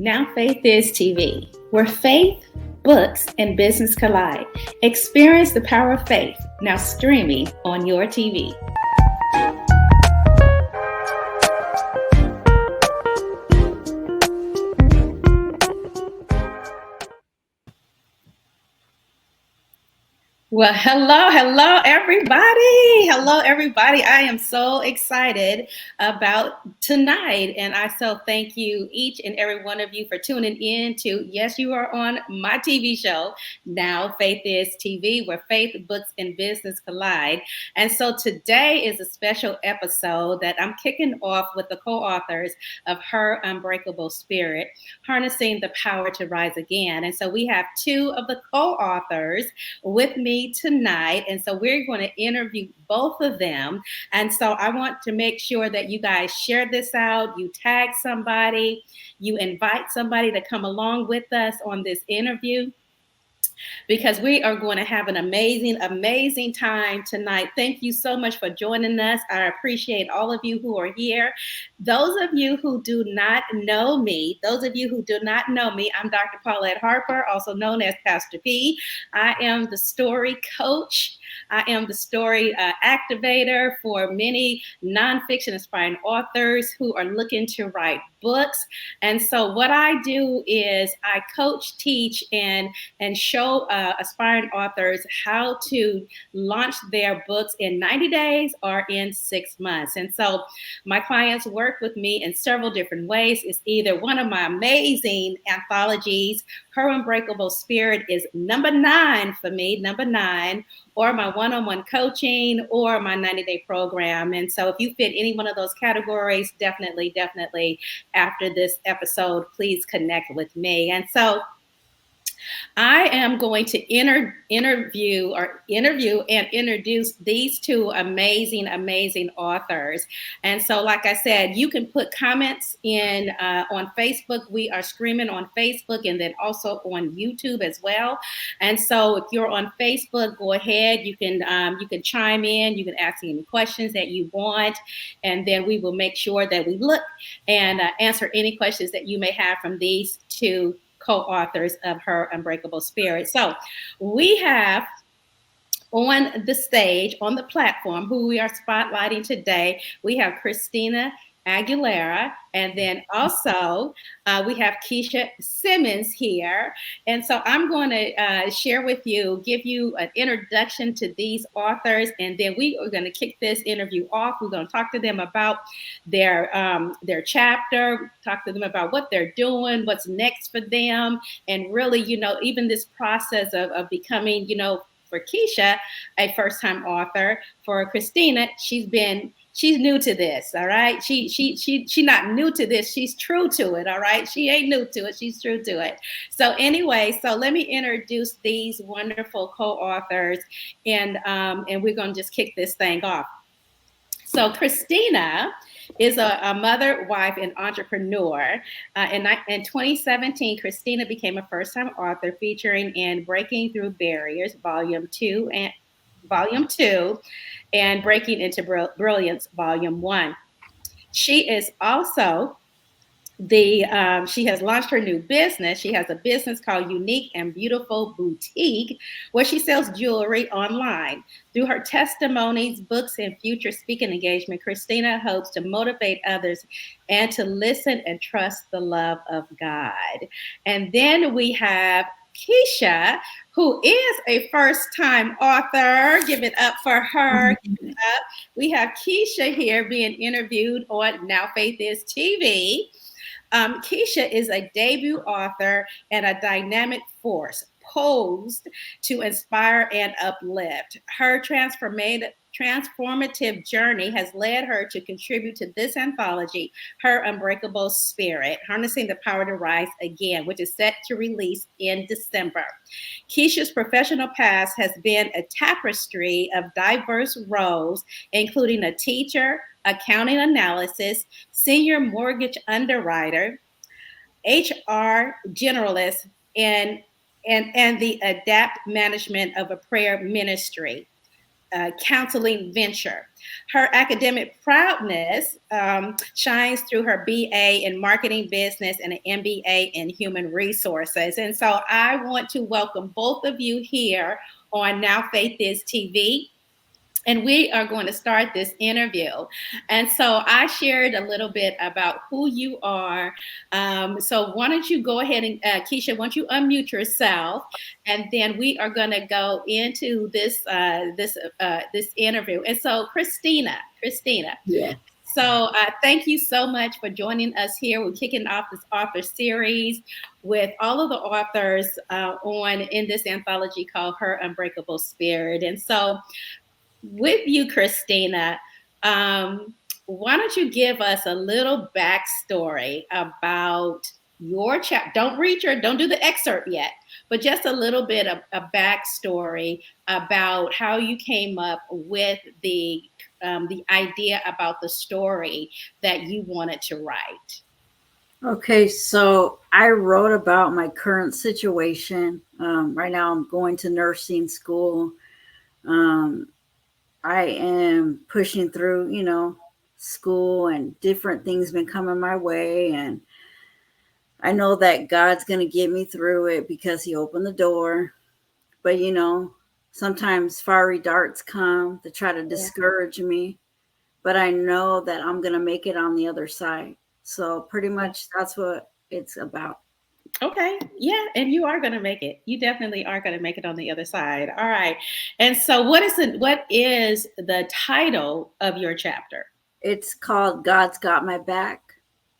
Now Faith is TV, where faith, books, and business collide. Experience the power of faith, now streaming on your TV. Well, hello, everybody. Hello, everybody. I am so excited about tonight. And I so thank you, each and every one of you, for tuning in to, yes, you are on my TV show, Now Faith is TV, where faith, books, and business collide. And so today is a special episode that I'm kicking off with the co-authors of Her Unbreakable Spirit, Harnessing the Power to Rise Again. And so we have two of the co-authors with me tonight, and so we're going to interview both of them. And so I want to make sure that you guys share this out, you tag somebody, you invite somebody to come along with us on this interview, because we are going to have an amazing time tonight. Thank you so much for joining us. I appreciate all of you who are here. Those of you who do not know me, I'm Dr. Paulette Harper, also known as Pastor P. I am the story coach. I am the story activator for many nonfiction aspiring authors who are looking to write books. And so what I do is I coach, teach, and show aspiring authors how to launch their books in 90 days or in 6 months. And so my clients work with me in several different ways. It's either one of my amazing anthologies, Her Unbreakable Spirit is number 9 for me, or my one-on-one coaching, or my 90-day program. And so if you fit any one of those categories, definitely after this episode, please connect with me. And so I am going to interview and introduce these two amazing authors. And so, like I said, you can put comments in on Facebook. We are streaming on Facebook and then also on YouTube as well. And so, if you're on Facebook, go ahead. You can chime in. You can ask any questions that you want, and then we will make sure that we look and answer any questions that you may have from these two co-authors of Her Unbreakable Spirit. So we have on the stage, on the platform, who we are spotlighting today, we have Christina Aguilera, and then also we have Keisha Simmons here. And so I'm going to share with you, give you an introduction to these authors, and then we are going to kick this interview off. We're going to talk to them about their chapter, talk to them about what they're doing, what's next for them, and really, even this process of becoming, for Keisha, a first-time author. For Christina, she's new to this, all right? She not new to this, she's true to it, all right? She ain't new to it, she's true to it. So anyway, so let me introduce these wonderful co-authors, and we're gonna just kick this thing off. So Christina is a mother, wife, and entrepreneur. In 2017, Christina became a first-time author featuring in Breaking Through Barriers, Volume 2, and Breaking into Brilliance, Volume 1. She is also she has launched her new business. She has a business called Unique and Beautiful Boutique, where she sells jewelry online. Through her testimonies, books, and future speaking engagement, Christina hopes to motivate others and to listen and trust the love of God. And then we have Keisha, who is a first-time author. Give it up for her. Give it up. We have Keisha here being interviewed on Now Faith is TV. Keisha is a debut author and a dynamic force posed to inspire and uplift. Her transformative journey has led her to contribute to this anthology, Her Unbreakable Spirit, Harnessing the Power to Rise Again, which is set to release in December. Keisha's professional past has been a tapestry of diverse roles, including a teacher, accounting analysis, senior mortgage underwriter, HR generalist, and the adapt management of a prayer ministry. counseling venture. Her academic proudness shines through her BA in marketing business and an MBA in human resources. And so I want to welcome both of you here on Now Faith Is TV. And we are going to start this interview. And so I shared a little bit about who you are. So why don't you go ahead and, Keisha, why don't you unmute yourself? And then we are going to go into this interview. And so, Christina. Yeah. So thank you so much for joining us here. We're kicking off this author series with all of the authors on in this anthology called Her Unbreakable Spirit. And so with you, Christina, why don't you give us a little backstory about your chapter? Don't do the excerpt yet, but just a little bit of a backstory about how you came up with the idea about the story that you wanted to write. Okay, so I wrote about my current situation. Right now, I'm going to nursing school. Um, I am pushing through, school, and different things been coming my way, and I know that God's going to get me through it because He opened the door. But sometimes fiery darts come to try to discourage me, but I know that I'm going to make it on the other side. So pretty much that's what it's about. Okay. Yeah. And you are going to make it. You definitely are going to make it on the other side. All right. And so what is the title of your chapter? It's called God's Got My Back.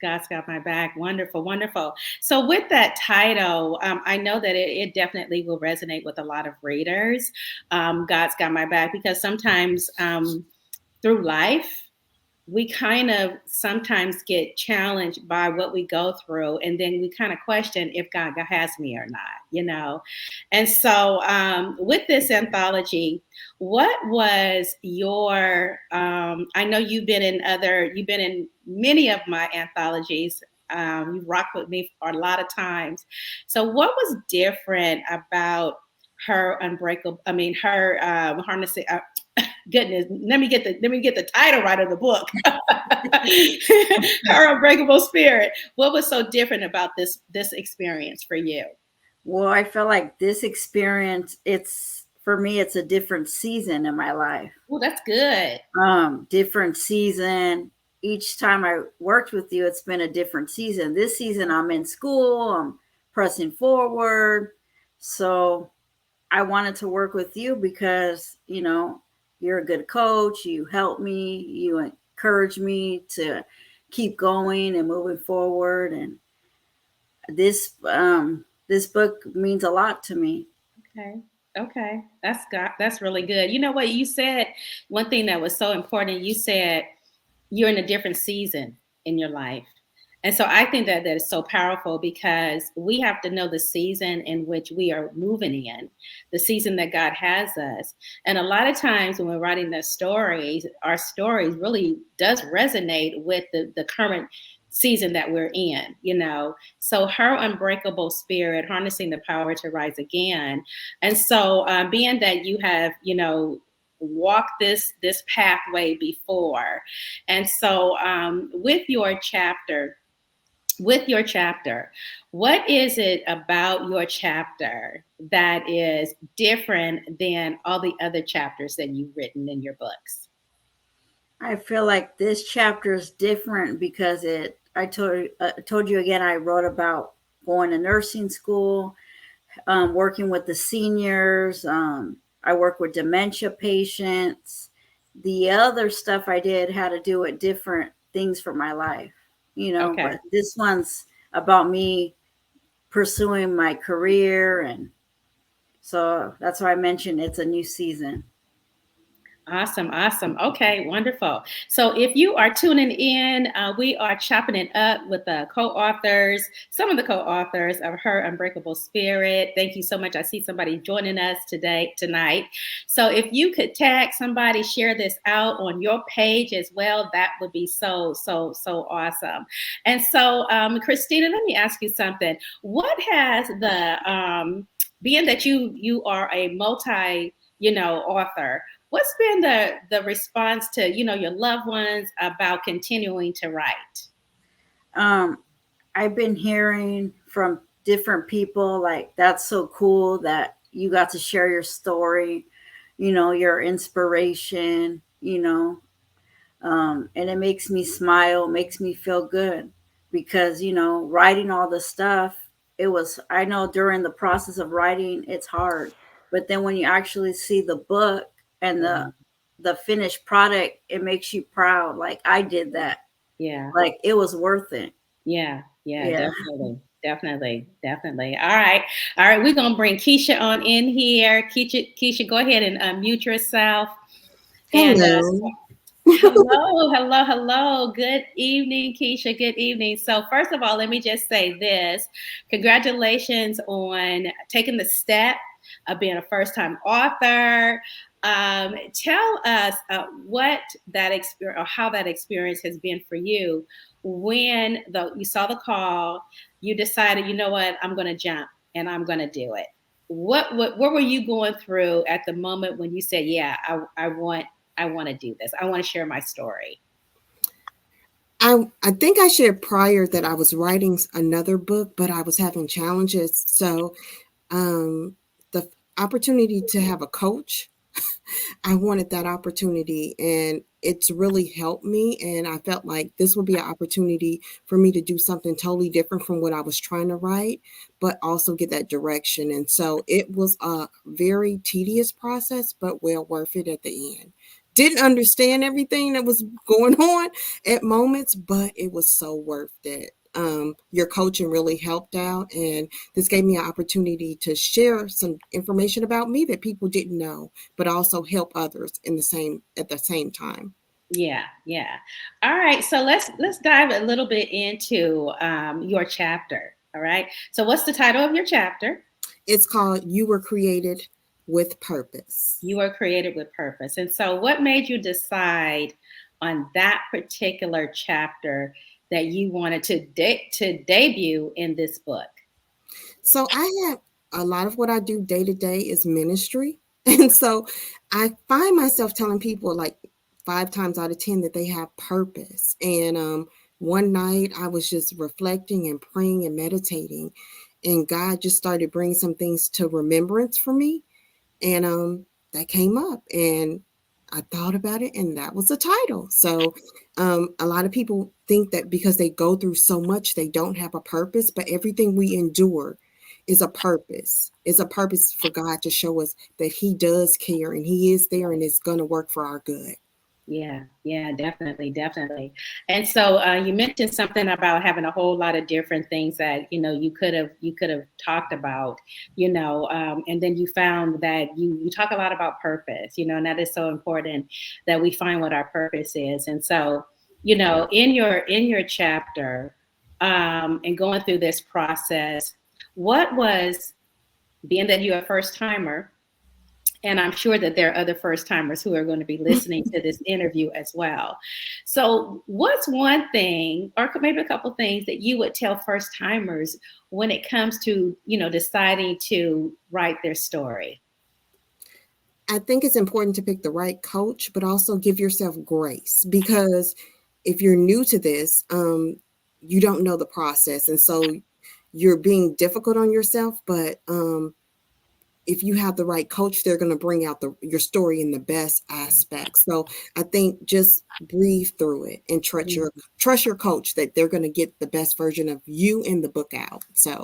God's Got My Back. Wonderful. Wonderful. So with that title, I know that it definitely will resonate with a lot of readers. God's Got My Back, because sometimes through life, we kind of sometimes get challenged by what we go through, and then we kind of question if God has me or not. And so with this anthology, what was your I know you've been in many of my anthologies. You rocked with me for a lot of times. So what was different about her unbreakable her harnessing goodness, let me get the title right of the book. Her Unbreakable Spirit. What was so different about this experience for you? Well, I feel like this experience, for me, it's a different season in my life. Oh, that's good. Different season. Each time I worked with you, it's been a different season. This season, I'm in school, I'm pressing forward. So I wanted to work with you because, you're a good coach. You help me. You encourage me to keep going and moving forward. And this book means a lot to me. Okay. That's really good. You know what you said? One thing that was so important. You said you're in a different season in your life. And so I think that is so powerful, because we have to know the season in which we are moving in, the season that God has us. And a lot of times when we're writing the stories, our stories really does resonate with the current season that we're in. So Her Unbreakable Spirit, harnessing the power to rise again. And so being that you have, walked this pathway before. And so with your chapter, what is it about your chapter that is different than all the other chapters that you've written in your books? I feel like this chapter is different because I told you again, I wrote about going to nursing school, working with the seniors. I work with dementia patients. The other stuff I did had to do with different things for my life, Okay. but this one's about me pursuing my career. And so that's why I mentioned it's a new season. Awesome. Okay, wonderful. So if you are tuning in, we are chopping it up with some of the co-authors of Her Unbreakable Spirit. Thank you so much. I see somebody joining us tonight. So if you could tag somebody, share this out on your page as well, that would be so awesome. And so, Christina, let me ask you something. What has being that you are a multi author, what's been the response to, your loved ones about continuing to write? Um, I've been hearing from different people like, that's so cool that you got to share your story, your inspiration, and it makes me smile, makes me feel good because, writing all the stuff, I know during the process of writing, it's hard. But then when you actually see the book and the finished product, it makes you proud. Like I did that. Yeah. Like it was worth it. Yeah, yeah, Yeah. definitely, definitely, definitely. All right, all right. We're gonna bring Keisha on in here. Keisha, go ahead and unmute yourself. And Hello. hello, hello, hello. Good evening, Keisha. Good evening. So, first of all, let me just say this: congratulations on taking the step of being a first-time author. Tell us what that experience or how that experience has been for you when you saw the call, you decided, you know what, I'm going to jump and I'm going to do it. What were you going through at the moment when you said, yeah, I want to do this. I want to share my story. I think I shared prior that I was writing another book, but I was having challenges. So the opportunity to have a coach, I wanted that opportunity, and it's really helped me. And I felt like this would be an opportunity for me to do something totally different from what I was trying to write, but also get that direction. And so it was a very tedious process, but well worth it at the end. Didn't understand everything that was going on at moments, but it was so worth it. Your coaching really helped out, and this gave me an opportunity to share some information about me that people didn't know, but also help others in the same at the same time. Yeah, yeah. All right. So let's dive a little bit into your chapter. All right. So what's the title of your chapter? It's called You Were Created with Purpose. You were created with purpose. And so, what made you decide on that particular chapter that you wanted to debut in this book? So I have a lot of what I do day to day is ministry. And so I find myself telling people like 5 times out of 10 that they have purpose. And one night I was just reflecting and praying and meditating, and God just started bringing some things to remembrance for me. And that came up, and I thought about it, and that was the title. So a lot of people think that because they go through so much, they don't have a purpose, but everything we endure is a purpose. It's a purpose for God to show us that He does care and He is there and it's going to work for our good. Yeah, yeah, definitely, definitely. And so you mentioned something about having a whole lot of different things that you could have talked about, and then you found that you talk a lot about purpose, and that is so important that we find what our purpose is. And so, in your chapter, and going through this process, what was being that you're a first timer, and I'm sure that there are other first timers who are going to be listening to this interview as well. So, what's one thing, or maybe a couple things, that you would tell first timers when it comes to, deciding to write their story? I think it's important to pick the right coach, but also give yourself grace, because if you're new to this, you don't know the process. And so you're being difficult on yourself, but if you have the right coach, they're going to bring out your story in the best aspects. So I think just breathe through it and trust your coach that they're going to get the best version of you in the book out. So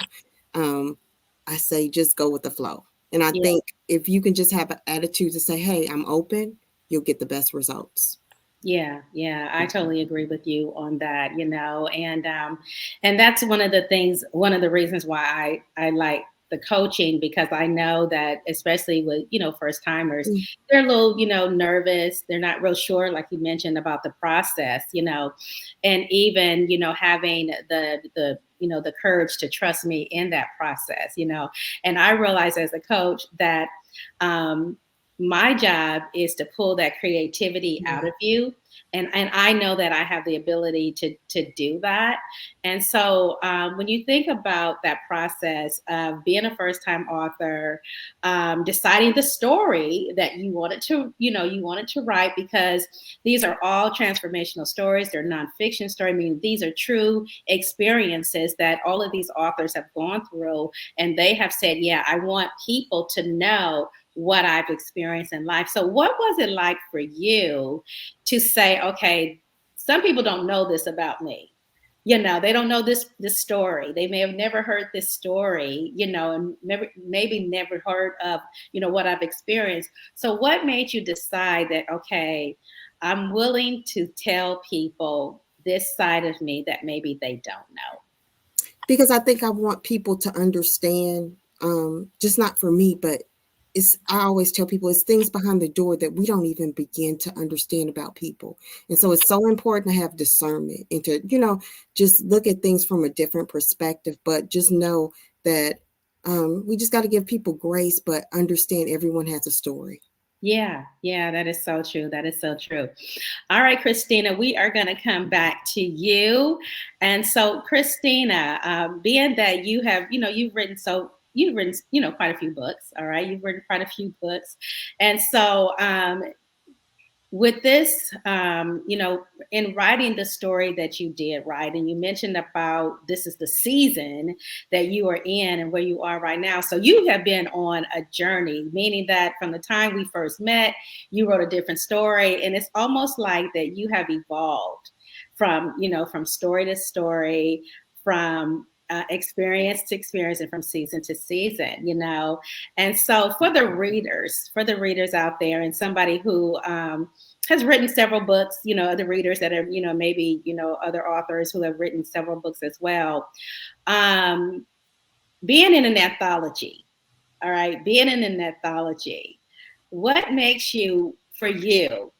I say just go with the flow. And I Yeah. think if you can just have an attitude to say, hey, I'm open, you'll get the best results. Yeah, yeah, I totally agree with you on that, and that's one of the things, one of the reasons why I like the coaching, because I know that especially with, first timers, Mm. they're a little, nervous. They're not real sure, like you mentioned, about the process, and even, having the courage to trust me in that process, and I realize as a coach that my job is to pull that creativity out of you and I know that I have the ability to do that. And so when you think about that process of being a first time author, deciding the story that you wanted to, you wanted to write, because these are all transformational stories. They're nonfiction stories. I mean, these are true experiences that all of these authors have gone through, and they have said, yeah, I want people to know what I've experienced in life. So what was it like for you to say, okay, some people don't know this about me? They don't know this story. They may have never heard this story, and maybe never heard of, what I've experienced. So what made you decide that, okay, I'm willing to tell people this side of me that maybe they don't know? Because I think I want people to understand, just not for me, but I always tell people it's things behind the door that we don't even begin to understand about people. And so it's so important to have discernment and to, just look at things from a different perspective, but just know that we just got to give people grace, but understand everyone has a story. Yeah, that is so true. That is so true. All right, Christina, we are going to come back to you. And so, Christina, being that you have, you've written, quite a few books. All right, you've written quite a few books, and so with this, in writing the story that you did write, and you mentioned about this is the season that you are in and where you are right now. So you have been on a journey, meaning that from the time we first met, you wrote a different story. And it's almost like that you have evolved from story to story, from experience to experience, and from season to season, And so for the readers out there, and somebody who has written several books, other readers that are, maybe, other authors who have written several books as well, being in an anthology, all right, being in an anthology, what makes you, for you,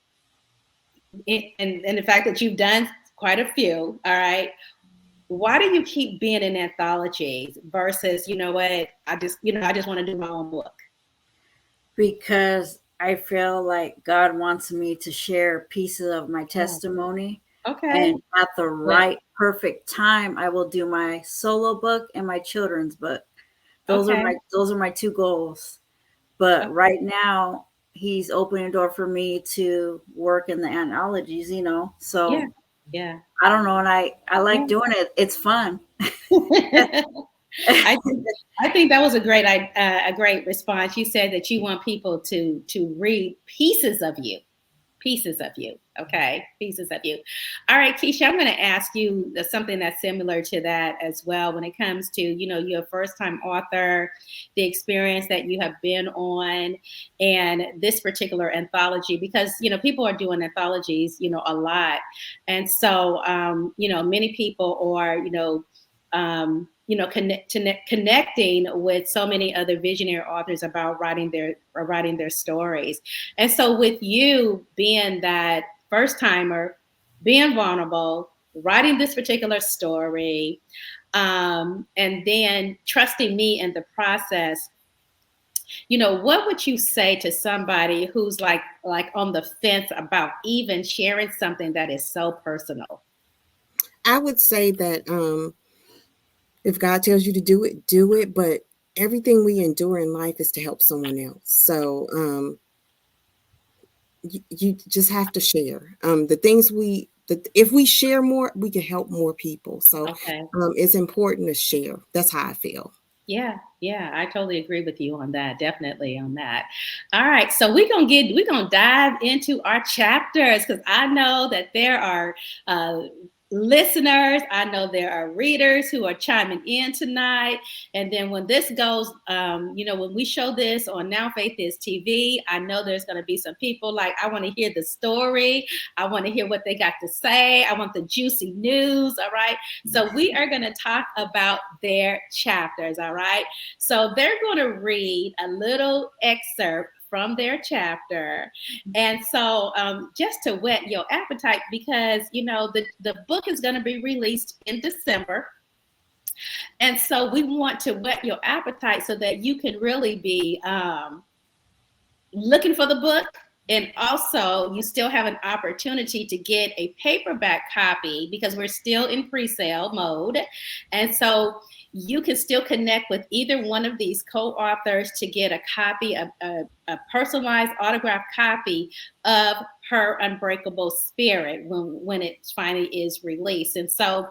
and the fact that you've done quite a few, all right, why do you keep being in anthologies versus, I just want to do my own book? Because I feel like God wants me to share pieces of my testimony. Okay. And at the right, perfect time, I will do my solo book and my children's book. Those are my two goals. But right now, He's opening a door for me to work in the anthologies, So yeah. I don't know, and I like doing it. It's fun. I think that was a great response. You said that you want people to read pieces of you. Okay, pieces of you. All right, Keisha, I'm going to ask you something that's similar to that as well. When it comes to, you're a first-time author, the experience that you have been on, and this particular anthology, because people are doing anthologies, a lot, and so many people are connecting with so many other visionary authors about writing their stories. And so with you being that first timer, being vulnerable, writing this particular story, and then trusting me in the process, what would you say to somebody who's like on the fence about even sharing something that is so personal? I would say that if God tells you to do it, do it. But everything we endure in life is to help someone else. So you just have to share the things if we share more, we can help more people. So it's important to share. That's how I feel. Yeah, I totally agree with you on that. Definitely on that. All right, so we're gonna dive into our chapters, because I know that there are listeners. I know there are readers who are chiming in tonight. And then when this goes, when we show this on Now Faith Is TV, I know there's going to be some people like, I want to hear the story. I want to hear what they got to say. I want the juicy news. All right. So we are going to talk about their chapters. All right. So they're going to read a little excerpt from their chapter. And so just to whet your appetite, because, the book is going to be released in December. And so we want to whet your appetite so that you can really be looking for the book, And also, you still have an opportunity to get a paperback copy because we're still in pre-sale mode. And so you can still connect with either one of these co-authors to get a copy, a personalized autographed copy of Her Unbreakable Spirit when it finally is released. And so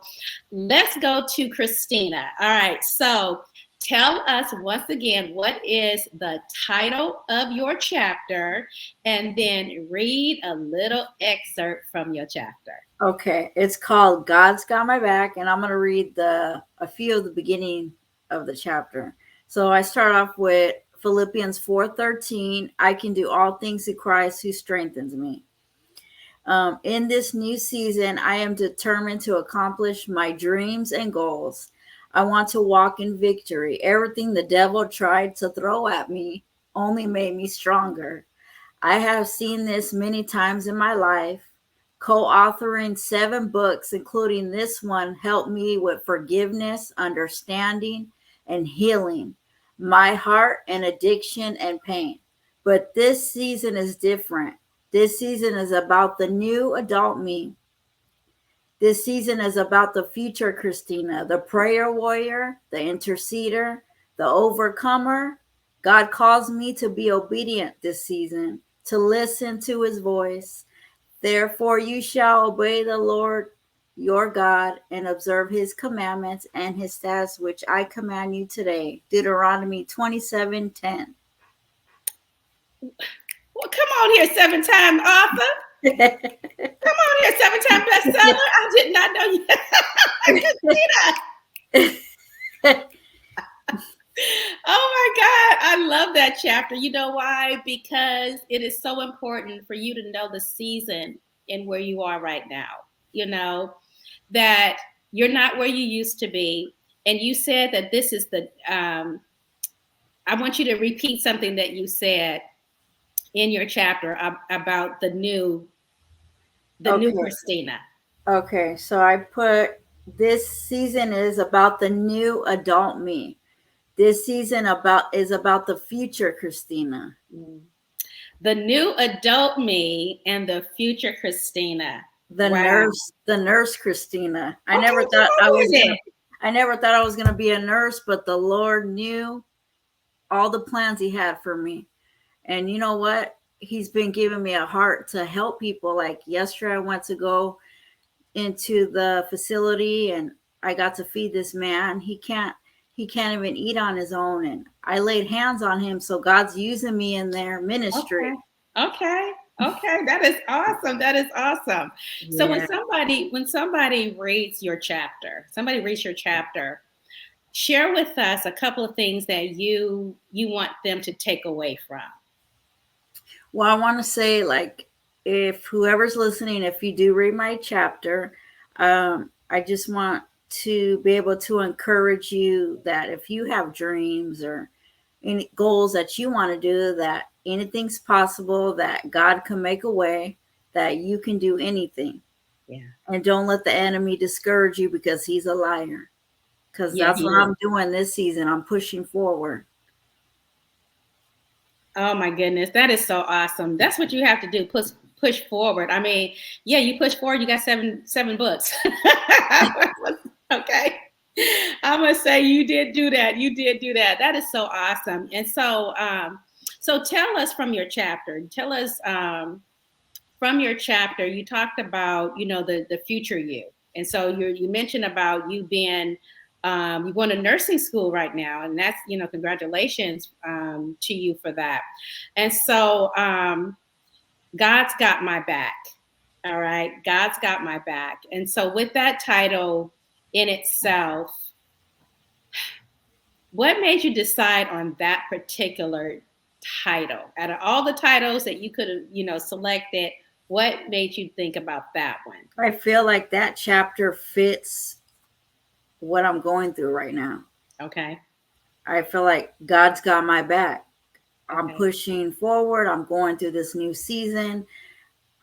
let's go to Christina. All right. So tell us once again, what is the title of your chapter? And then read a little excerpt from your chapter. Okay, it's called God's Got My Back, and I'm going to read a few of the beginning of the chapter. So I start off with Philippians 4:13. I can do all things through Christ who strengthens me. In this new season, I am determined to accomplish my dreams and goals. I want to walk in victory. Everything the devil tried to throw at me only made me stronger. I have seen this many times in my life. Co-authoring 7 books, including this one, helped me with forgiveness, understanding, and healing my heart and addiction and pain. But this season is different. This season is about the new adult me. This season is about the future Christina, the prayer warrior, the interceder, the overcomer. God calls me to be obedient this season, to listen to his voice. Therefore, you shall obey the Lord your God and observe his commandments and his statutes, which I command you today. Deuteronomy 27:10. Well, come on here, 7-time author. Come on here, 7-time bestseller. I did not know you. Christina. Oh my God, I love that chapter. You know why? Because it is so important for you to know the season and where you are right now. You know, that you're not where you used to be. And you said that this is I want you to repeat something that you said in your chapter about the new Christina. Okay, so I put this season is about the new adult me. This season is about the future Christina. The new adult me and the future Christina. The nurse Christina. I Okay, never thought I was gonna be a nurse, but the Lord knew all the plans he had for me. And you know what? He's been giving me a heart to help people. Like yesterday I went to go into the facility and I got to feed this man. He can't even eat on his own, and I laid hands on him. So God's using me in their ministry. Okay. That is awesome. Yeah. So when somebody reads your chapter, share with us a couple of things that you want them to take away from. Well, I want to say, like, if whoever's listening, if you do read my chapter, I just want to be able to encourage you that if you have dreams or any goals that you want to do, that anything's possible, that God can make a way, that you can do anything. Yeah. And don't let the enemy discourage you, because he's a liar. Because that's what I'm doing this season. I'm pushing forward. Oh my goodness, that is so awesome. That's what you have to do. Push forward. I mean, yeah, you push forward. You got seven books. Okay. I'm gonna say you did do that. That is so awesome. And so, so tell us from your chapter. From your chapter. You talked about the future you, and so you mentioned about you being you going to nursing school right now, and that's congratulations to you for that. And so God's got my back. All right, God's got my back. And so with that title in itself, what made you decide on that particular title? Out of all the titles that you could have, selected, what made you think about that one? I feel like that chapter fits what I'm going through right now. Okay. I feel like God's got my back. Okay. I'm pushing forward. I'm going through this new season.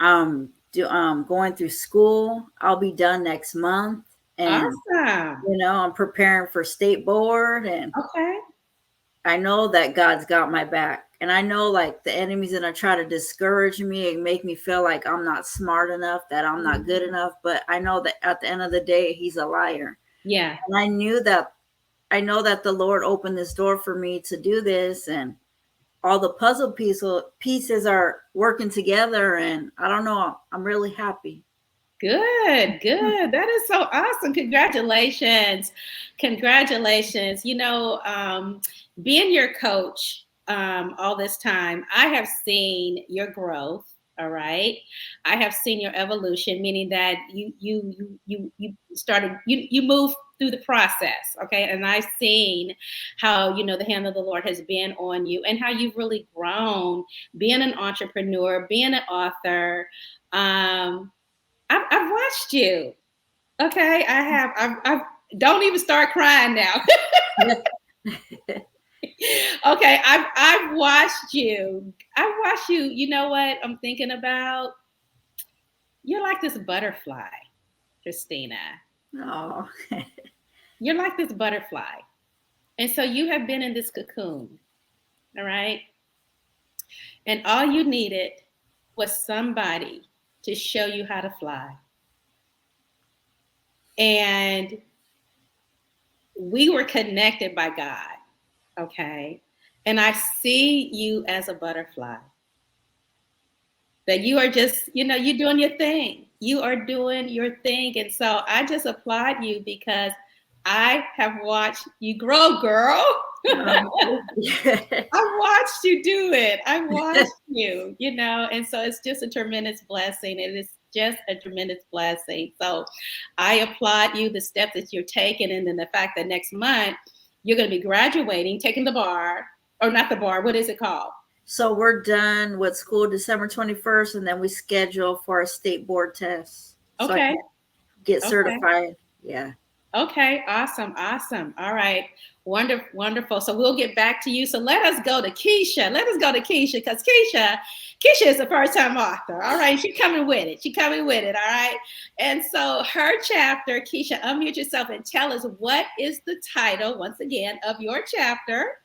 I'm going through school. I'll be done next month. And, awesome. I'm preparing for state board, and okay. I know that God's got my back. And I know like the enemy's gonna try to discourage me and make me feel like I'm not smart enough, that I'm not good enough. But I know that at the end of the day, he's a liar. Yeah. And I know that the Lord opened this door for me to do this, and all the pieces are working together. And I don't know, I'm really happy. Good, good. That is so awesome. Congratulations. Congratulations. Being your coach all this time, I have seen your growth. All right. I have seen your evolution, meaning that you moved through the process. Okay. And I've seen how, the hand of the Lord has been on you and how you've really grown being an entrepreneur, being an author. I've watched you. Okay, I have. I've don't even start crying now. Okay, I've watched you. I've watched you. You know what I'm thinking about? You're like this butterfly, Christina. Oh, You're like this butterfly. And so you have been in this cocoon. All right. And all you needed was somebody to show you how to fly. And we were connected by God. Okay. And I see you as a butterfly. That you are just, you're doing your thing. You are doing your thing. And so I just applaud you because I have watched you grow, girl. I watched you do it. I watched you, and so it's just a tremendous blessing. It is just a tremendous blessing. So I applaud you, the steps that you're taking, and then the fact that next month you're going to be graduating, taking the bar, or not the bar, what is it called? So we're done with school December 21st, and then we schedule for a state board test. So Okay. I can get certified. Yeah. Okay. Awesome. Awesome. All right. Wonderful. Wonderful. So we'll get back to you. So let us go to Keisha. Let us go to Keisha because Keisha is a first-time author. All right. She's coming with it. She's coming with it. All right. And so her chapter, Keisha, unmute yourself and tell us what is the title, once again, of your chapter.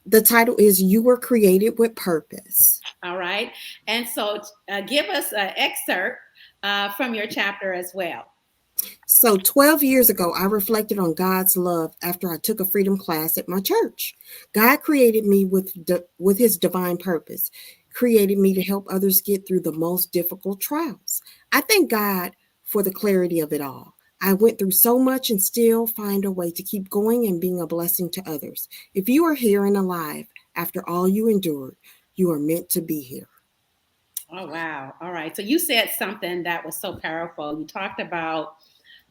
The title is You Were Created with Purpose. All right. And so give us an excerpt from your chapter as well. So 12 years ago, I reflected on God's love after I took a freedom class at my church. God created me with his divine purpose, created me to help others get through the most difficult trials. I thank God for the clarity of it all. I went through so much and still find a way to keep going and being a blessing to others. If you are here and alive after all you endured, you are meant to be here. Oh, wow. All right. So you said something that was so powerful. You talked about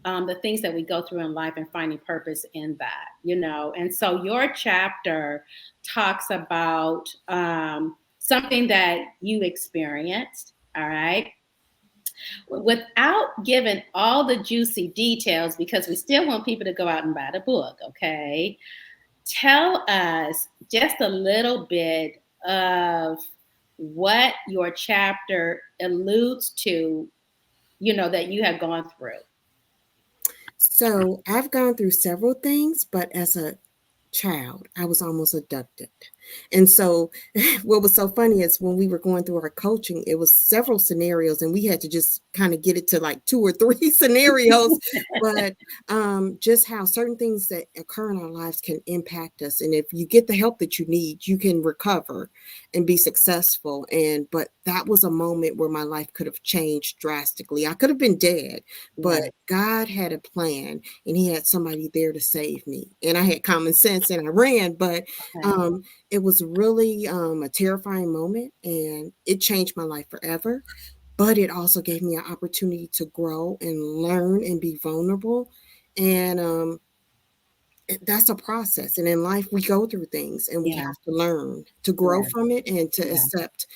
the things that we go through in life and finding purpose in that, And so your chapter talks about something that you experienced, all right? Without giving all the juicy details, because we still want people to go out and buy the book, okay? Tell us just a little bit of what your chapter alludes to, that you have gone through. So I've gone through several things, but as a child, I was almost abducted. And so what was so funny is when we were going through our coaching, it was several scenarios and we had to just kind of get it to like 2 or 3 scenarios, but just how certain things that occur in our lives can impact us. And if you get the help that you need, you can recover and be successful. But that was a moment where my life could have changed drastically. I could have been dead, but Right. God had a plan and he had somebody there to save me. And I had common sense and I ran, but it was really a terrifying moment and it changed my life forever. But it also gave me an opportunity to grow and learn and be vulnerable. And that's a process. And in life, we go through things and we have to learn to grow from it and to accept,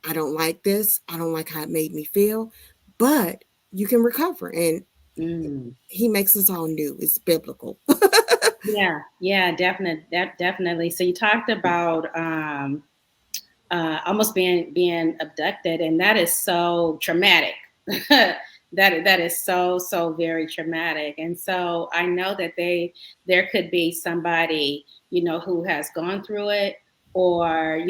I don't like this. I don't like how it made me feel, but you can recover. And he makes us all new. It's biblical. Yeah, definitely. So you talked about almost being abducted, and that is so traumatic. that is so very traumatic. And so I know that there could be somebody who has gone through it, or,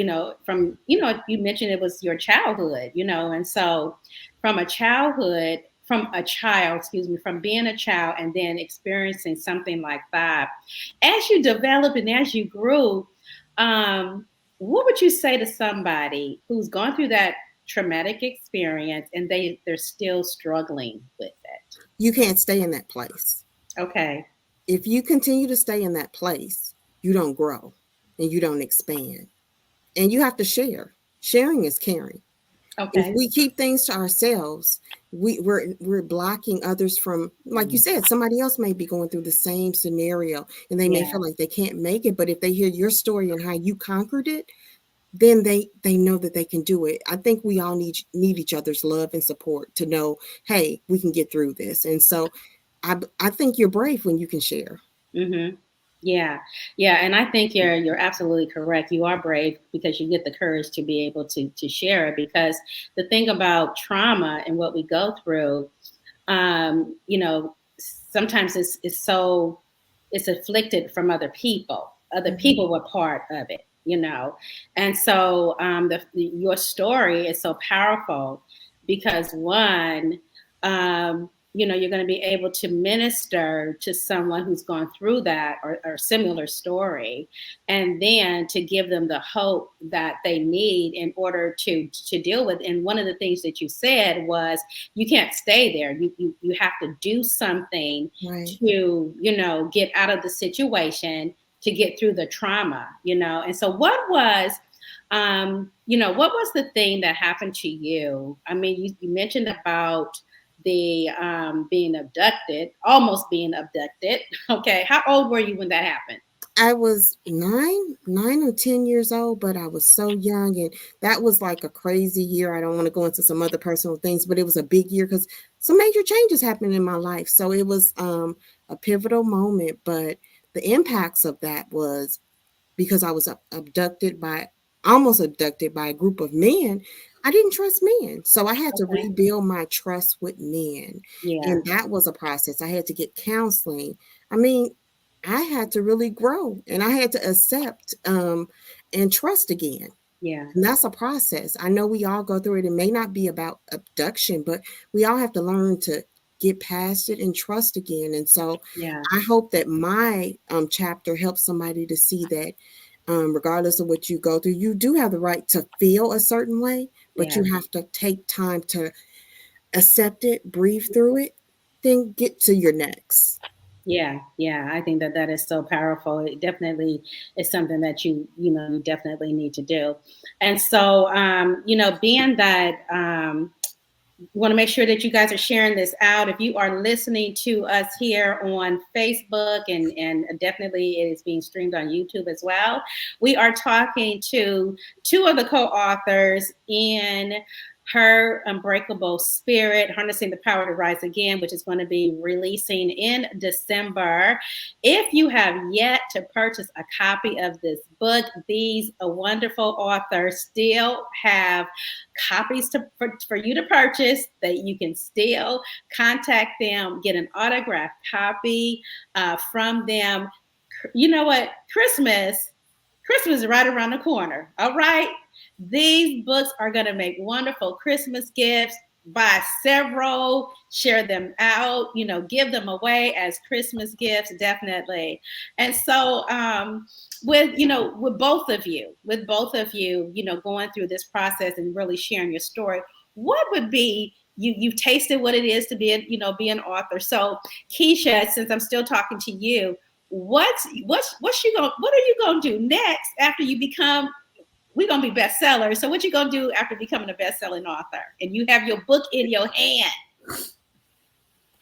from, you mentioned it was your childhood, and so from a childhood, from a child, excuse me, from being a child and then experiencing something like that, as you developed and as you grew, um, what would you say to somebody who's gone through that traumatic experience and they're still struggling with it? You can't stay in that place. Okay. If you continue to stay in that place, you don't grow and you don't expand. And you have to share. Sharing is caring. If Okay. we keep things to ourselves, we're blocking others from, like you said, somebody else may be going through the same scenario and they may Yeah. feel like they can't make it. But if they hear your story and how you conquered it, then they know that they can do it. I think we all need each other's love and support to know, hey, we can get through this. And so I think you're brave when you can share. Mm-hmm. Yeah, yeah, and I think you're absolutely correct. You are brave because you get the courage to be able to share it. Because the thing about trauma and what we go through, sometimes it's afflicted from other people. Other Mhm. people were part of it, and so your story is so powerful because one, you're going to be able to minister to someone who's gone through that or similar story, and then to give them the hope that they need in order to deal with. And one of the things that you said was you can't stay there. You have to do something Right. to, get out of the situation, to get through the trauma, And so what was the thing that happened to you? I mean, you mentioned about the being abducted, almost being abducted. Okay. How old were you when that happened? I was 9 or 10 years old, but I was so young, and that was like a crazy year. I don't want to go into some other personal things, but it was a big year because some major changes happened in my life. So it was a pivotal moment, but the impacts of that was because I was almost abducted by a group of men. I didn't trust men. So I had to Okay. rebuild my trust with men. Yeah. And that was a process. I had to get counseling. I mean, I had to really grow and I had to accept and trust again. Yeah. And that's a process. I know we all go through it. It may not be about abduction, but we all have to learn to get past it and trust again. And so Yeah. I hope that my chapter helps somebody to see that regardless of what you go through, you do have the right to feel a certain way, but you Yeah. have to take time to accept it, breathe through it, then get to your next. Yeah, yeah, I think that is so powerful. It definitely is something that you definitely need to do. And so, being that want to make sure that you guys are sharing this out. If you are listening to us here on Facebook, and definitely it is being streamed on YouTube as well, we are talking to two of the co-authors in Her Unbreakable Spirit, Harnessing the Power to Rise Again, which is going to be releasing in December. If you have yet to purchase a copy of this book, these wonderful authors still have copies for you to purchase that you can still contact them, get an autographed copy from them. You know what? Christmas is right around the corner. All right. These books are going to make wonderful Christmas gifts. Buy several, share them out, give them away as Christmas gifts, definitely. And so, with both of you, going through this process and really sharing your story, what would be you've tasted what it is to be an author. So, Keisha, since I'm still talking to you, what are you gonna do next after you become, we're gonna be bestsellers. So what you gonna do after becoming a best-selling author and you have your book in your hand?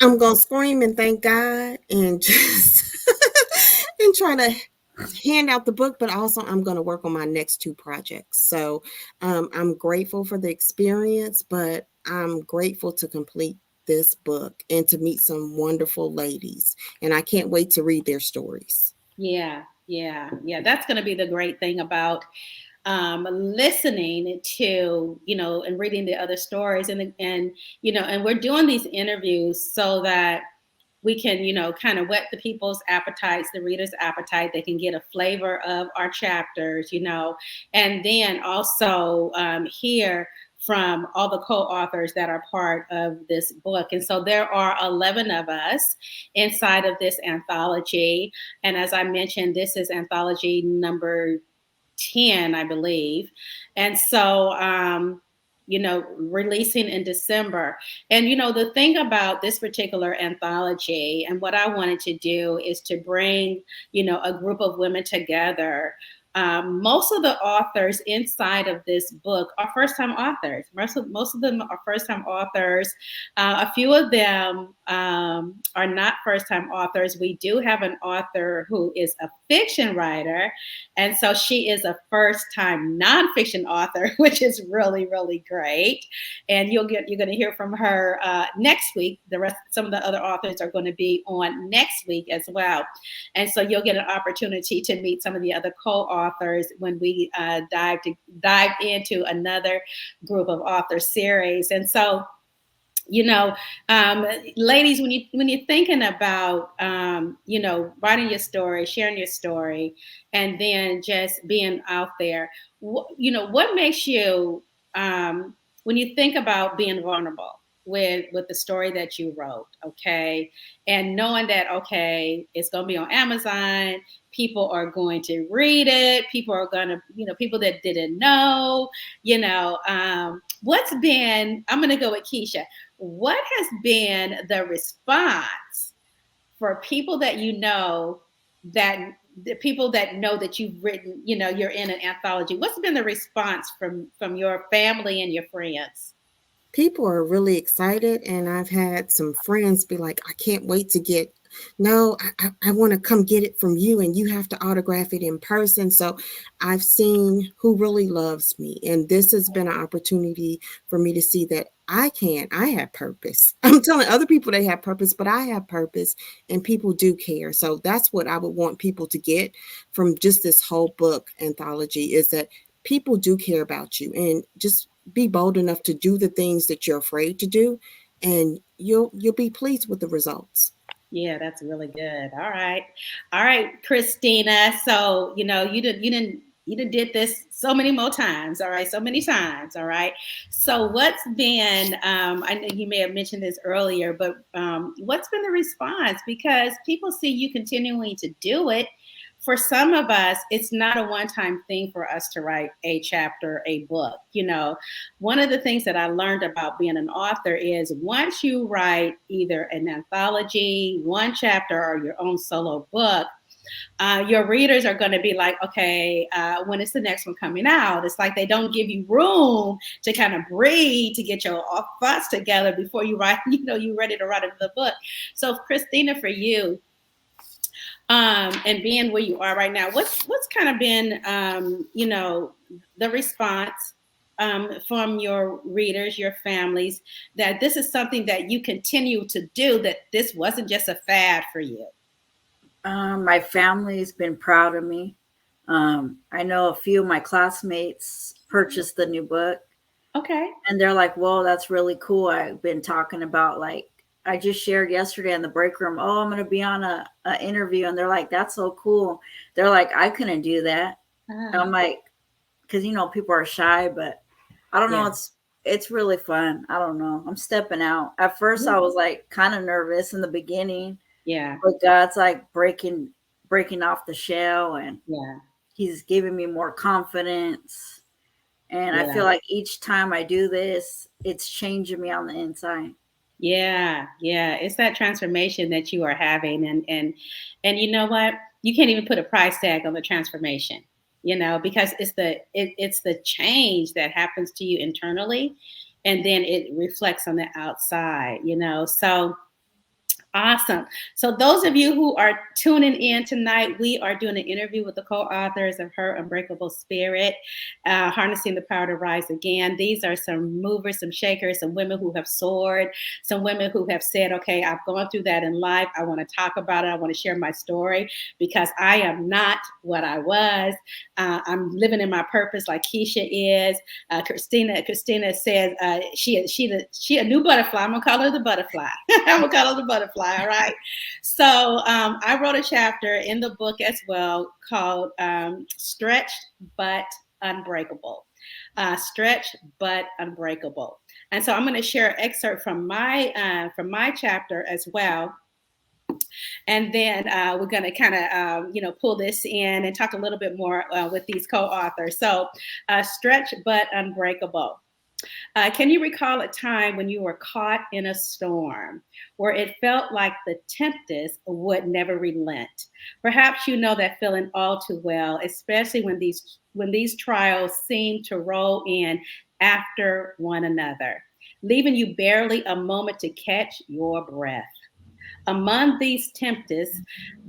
I'm going to scream and thank God and just and try to hand out the book, but also I'm going to work on my next two projects. So I'm grateful for the experience, but I'm grateful to complete this book and to meet some wonderful ladies. And I can't wait to read their stories. Yeah, yeah, yeah. That's gonna be the great thing about listening to, and reading the other stories, and we're doing these interviews so that we can, kind of whet the people's appetites, the reader's appetite. They can get a flavor of our chapters, and then also hear from all the co-authors that are part of this book. And so there are 11 of us inside of this anthology. And as I mentioned, this is anthology number 10, I believe. And so, releasing in December. And, the thing about this particular anthology and what I wanted to do is to bring, a group of women together. Most of the authors inside of this book are first-time authors. Most of them are first-time authors. A few of them are not first-time authors. We do have an author who is a fiction writer, and so she is a first-time nonfiction author, which is really, really great. And you're going to hear from her next week. Some of the other authors are going to be on next week as well, and so you'll get an opportunity to meet some of the other co-authors when we dive into another group of author series. And so, ladies, when you're thinking about, writing your story, sharing your story, and then just being out there, what makes you, when you think about being vulnerable with the story that you wrote, okay, and knowing that, okay, it's going to be on Amazon, people are going to read it, people are going to, people that didn't know, what's been, I'm going to go with Keisha. What has been the response for people that that the people that know that you've written, you're in an anthology? What's been the response from your family and your friends? People are really excited, and I've had some friends be like, I can't wait to get, no, I want to come get it from you, and you have to autograph it in person. So I've seen who really loves me, and this has been an opportunity for me to see that I have purpose. I'm telling other people they have purpose, but I have purpose, and people do care. So that's what I would want people to get from just this whole book anthology, is that people do care about you, and just be bold enough to do the things that you're afraid to do, and you'll be pleased with the results. Yeah, that's really good. All right, Christina. So you did this so many more times. All right, so many times. All right. So what's been? I know you may have mentioned this earlier, but what's been the response? Because people see you continuing to do it. For some of us, it's not a one-time thing for us to write a chapter, a book. One of the things that I learned about being an author is once you write either an anthology, one chapter, or your own solo book, your readers are going to be like, okay, when is the next one coming out? It's like they don't give you room to kind of breathe, to get your thoughts together before you write, you're ready to write another book. So Christina, for you, and being where you are right now, what's kind of been, the response from your readers, your families, that this is something that you continue to do, that this wasn't just a fad for you? My family's been proud of me. I know a few of my classmates purchased the new book. Okay. And they're like, well, that's really cool. I've been talking about, like, I just shared yesterday in the break room, oh, I'm going to be on a interview. And they're like, that's so cool. They're like, I couldn't do that. I'm like, because, people are shy, but I don't know. It's really fun. I don't know. I'm stepping out. At first, I was like kind of nervous in the beginning. Yeah. But God's like breaking off the shell, and he's giving me more confidence. And I feel like each time I do this, it's changing me on the inside. Yeah. It's that transformation that you are having. And you know what? You can't even put a price tag on the transformation, because it's the change that happens to you internally, and then it reflects on the outside, So awesome. So those of you who are tuning in tonight, we are doing an interview with the co-authors of Her Unbreakable Spirit, Harnessing the Power to Rise Again. These are some movers, some shakers, some women who have soared, some women who have said, okay, I've gone through that in life. I want to talk about it. I want to share my story, because I am not what I was. I'm living in my purpose like Keisha is. Christina says she a new butterfly. I'm going to call her the butterfly. I'm going to call her the butterfly. multiply. All right. So I wrote a chapter in the book as well called Stretched but Unbreakable. Stretched but Unbreakable. And so I'm going to share an excerpt from my chapter as well, and then we're going to kind of pull this in and talk a little bit more with these co-authors. So, Stretch but Unbreakable. Can you recall a time when you were caught in a storm where it felt like the tempest would never relent? Perhaps you know that feeling all too well, especially when these trials seem to roll in after one another, leaving you barely a moment to catch your breath. Among these tempests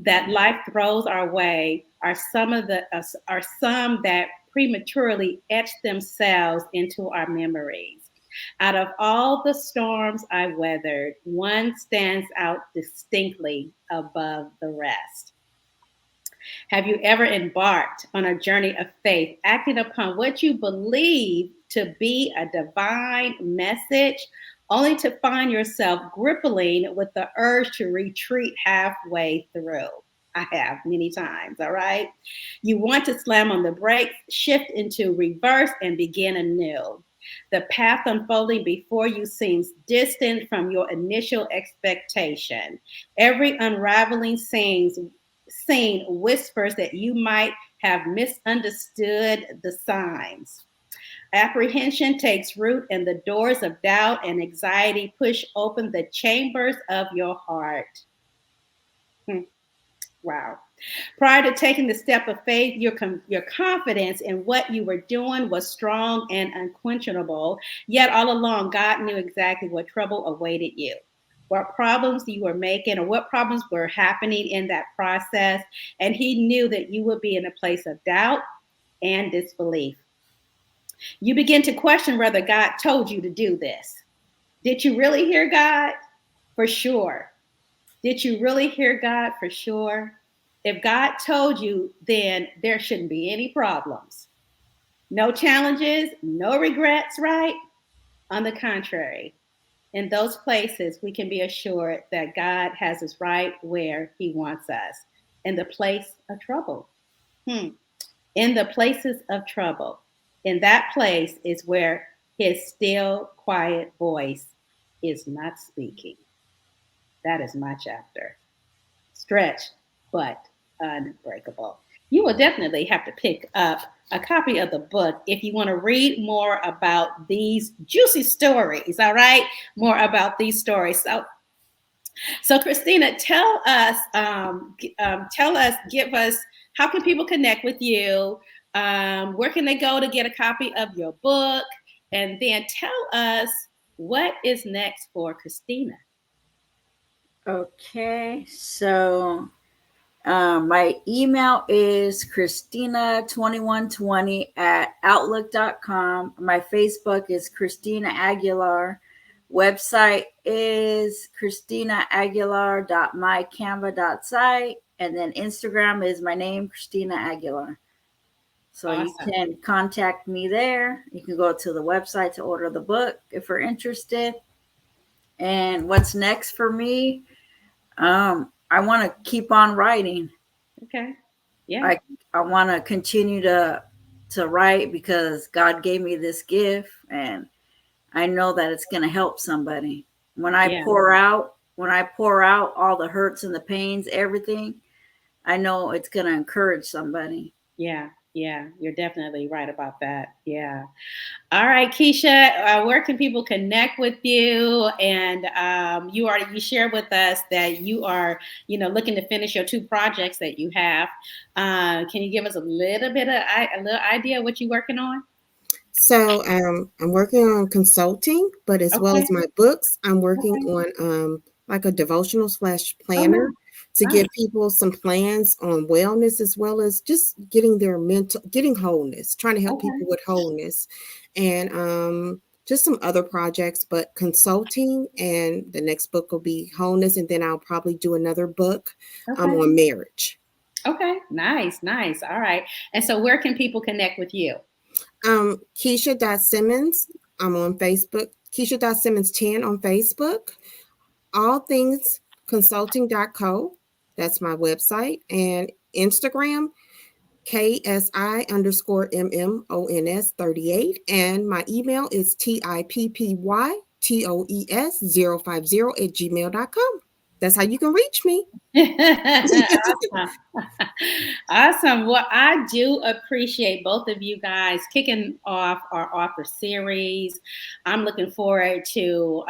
that life throws our way are some that prematurely etch themselves into our memories. Out of all the storms I weathered, one stands out distinctly above the rest. Have you ever embarked on a journey of faith, acting upon what you believe to be a divine message, only to find yourself gripping with the urge to retreat halfway through? I have many times, all right? You want to slam on the brakes, shift into reverse, and begin anew. The path unfolding before you seems distant from your initial expectation. Every unraveling scene whispers that you might have misunderstood the signs. Apprehension takes root, and the doors of doubt and anxiety push open the chambers of your heart. Wow. Prior to taking the step of faith, your confidence in what you were doing was strong and unquestionable. Yet all along, God knew exactly what trouble awaited you, what problems you were making, or what problems were happening in that process. And He knew that you would be in a place of doubt and disbelief. You begin to question whether God told you to do this. Did you really hear God? For sure. Did you really hear God? For sure. If God told you, then there shouldn't be any problems. No challenges, no regrets, right? On the contrary, in those places, we can be assured that God has us right where He wants us, in the place of trouble. In the places of trouble. In that place is where His still, quiet voice is not speaking. That is my chapter. Stretched but unbreakable. You will definitely have to pick up a copy of the book if you want to read more about these juicy stories. All right, more about these stories. So Christina, give us, how can people connect with you? Where can they go to get a copy of your book? And then tell us what is next for Christina. Okay, so my email is Christina2120 @outlook.com. My Facebook is Christina Aguilar. Website is ChristinaAguilar.mycanva.site. And then Instagram is my name, Christina Aguilar. So Awesome. You can contact me there. You can go to the website to order the book if you're interested. And what's next for me? I want to keep on writing. Okay. Yeah. I want to continue to write because God gave me this gift, and I know that it's going to help somebody. When I pour out all the hurts and the pains, everything, I know it's going to encourage somebody. Yeah. You're definitely right about that. Yeah. All right, Keisha, where can people connect with you? And you shared with us that you are, looking to finish your 2 projects that you have. Can you give us a little idea of what you're working on? So I'm working on consulting, but as well as my books, I'm working on like a devotional / planner to give people some plans on wellness, as well as just getting getting wholeness, trying to help people with wholeness, and just some other projects, but consulting. And the next book will be wholeness, and then I'll probably do another book on marriage. Okay, nice. All right. And so where can people connect with you? Keisha.Simmons. I'm on Facebook. Keisha.Simmons 10 on Facebook. All things consulting.co. That's my website. And Instagram, KSI_MMONS38. And my email is TIPPYTOES050 That's how you can reach me. Awesome. Awesome. Well, I do appreciate both of you guys kicking off our author series. I'm looking forward to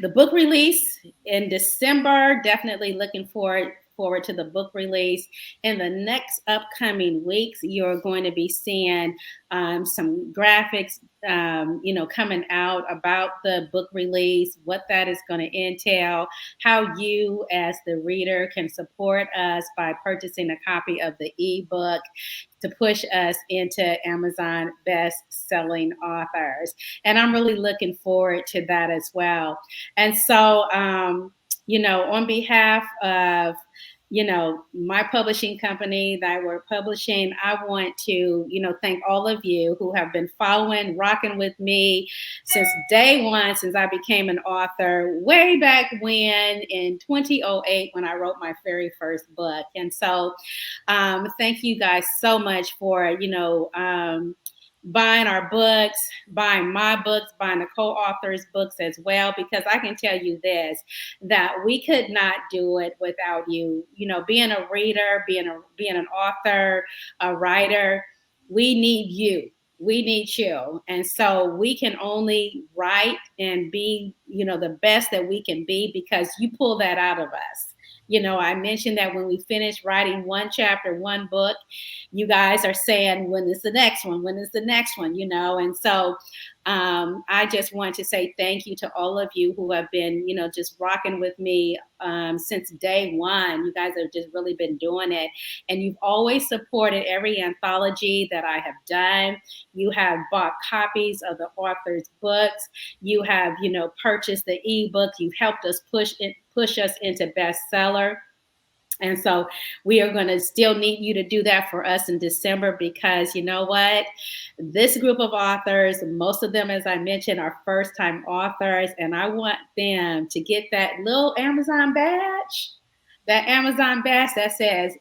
the book release in December. Definitely looking forward to the book release. In the next upcoming weeks, you're going to be seeing some graphics, coming out about the book release, what that is going to entail, how you as the reader can support us by purchasing a copy of the ebook to push us into Amazon best-selling authors. And I'm really looking forward to that as well. And so, on behalf of my publishing company that we're publishing, I want to, thank all of you who have been following, rocking with me since day one, since I became an author way back when in 2008 when I wrote my very first book. And so thank you guys so much for, buying our books, buying my books, buying the co-authors books as well, because I can tell you this, that we could not do it without you. Being a reader, being an author, a writer, we need you. We need you. And so we can only write and be, the best that we can be because you pull that out of us. I mentioned that when we finish writing one chapter, one book, you guys are saying, when is the next one? When is the next one? And so I just want to say thank you to all of you who have been, just rocking with me since day one. You guys have just really been doing it. And you've always supported every anthology that I have done. You have bought copies of the author's books. You have, purchased the ebooks. You've helped us push us into bestseller. And so we are going to still need you to do that for us in December, because you know what? This group of authors, most of them, as I mentioned, are first-time authors, and I want them to get that little Amazon badge, that says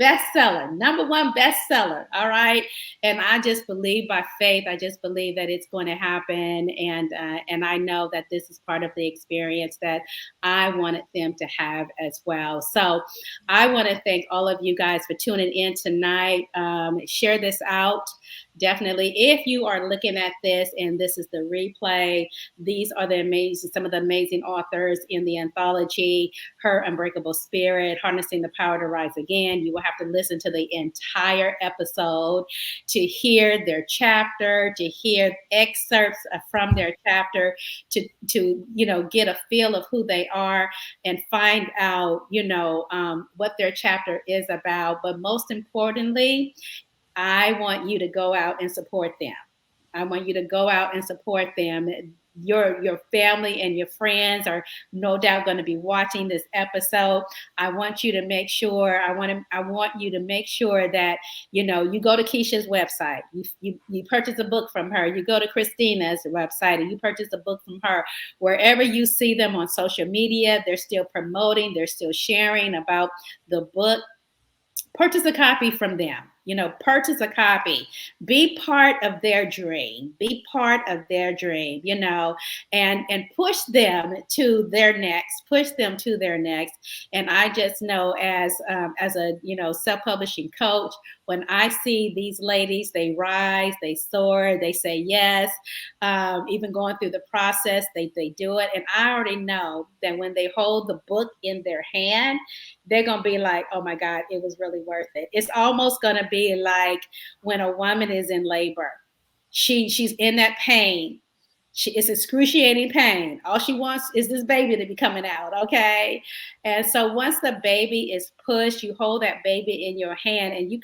bestseller, number one bestseller. All right. And I just believe by faith, I just believe that it's going to happen. And I know that this is part of the experience that I wanted them to have as well. So I want to thank all of you guys for tuning in tonight. Share this out. Definitely, if you are looking at this and this is the replay, these are some of the amazing authors in the anthology, Her Unbreakable Spirit, Harnessing the Power to Rise Again. You will have to listen to the entire episode to hear their chapter, to hear excerpts from their chapter, to get a feel of who they are and find out, what their chapter is about. But most importantly, I want you to go out and support them. I want you to go out and support them. Your family and your friends are no doubt going to be watching this episode. I want you to make sure. I want you to make sure that you go to Keisha's website. You purchase a book from her. You go to Christina's website and you purchase a book from her. Wherever you see them on social media, they're still promoting. They're still sharing about the book. Purchase a copy from them. Purchase a copy. Be part of their dream. Be part of their dream, and push them to their next. Push them to their next. And I just know as a self-publishing coach, when I see these ladies, they rise, they soar, they say yes, even going through the process, they do it. And I already know that when they hold the book in their hand, they're going to be like, oh my God, it was really worth it. It's almost going to be like when a woman is in labor. She's in that pain. It's excruciating pain. All she wants is this baby to be coming out, okay? And so once the baby is pushed, you hold that baby in your hand, and you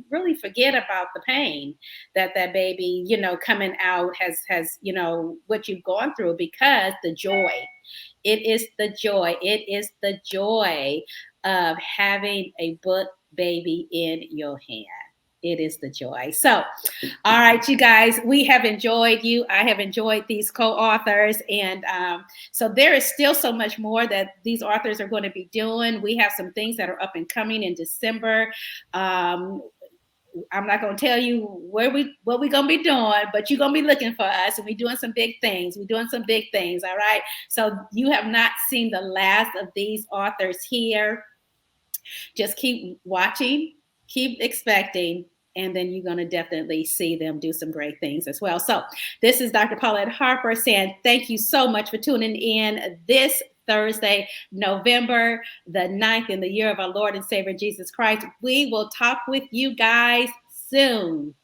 really forget about the pain that baby, coming out has what you've gone through, because the joy. It is the joy. It is the joy of having a book baby in your hand. It is the joy. So, all right, you guys, we have enjoyed you. I have enjoyed these co-authors. And so there is still so much more that these authors are going to be doing. We have some things that are up and coming in December. I'm not going to tell you what we're going to be doing, but you're going to be looking for us, and we're doing some big things. We're doing some big things. All right. So you have not seen the last of these authors here. Just keep watching, keep expecting, and then you're going to definitely see them do some great things as well. So this is Dr. Paulette Harper saying thank you so much for tuning in this Thursday, November the 9th, in the year of our Lord and Savior Jesus Christ. We will talk with you guys soon.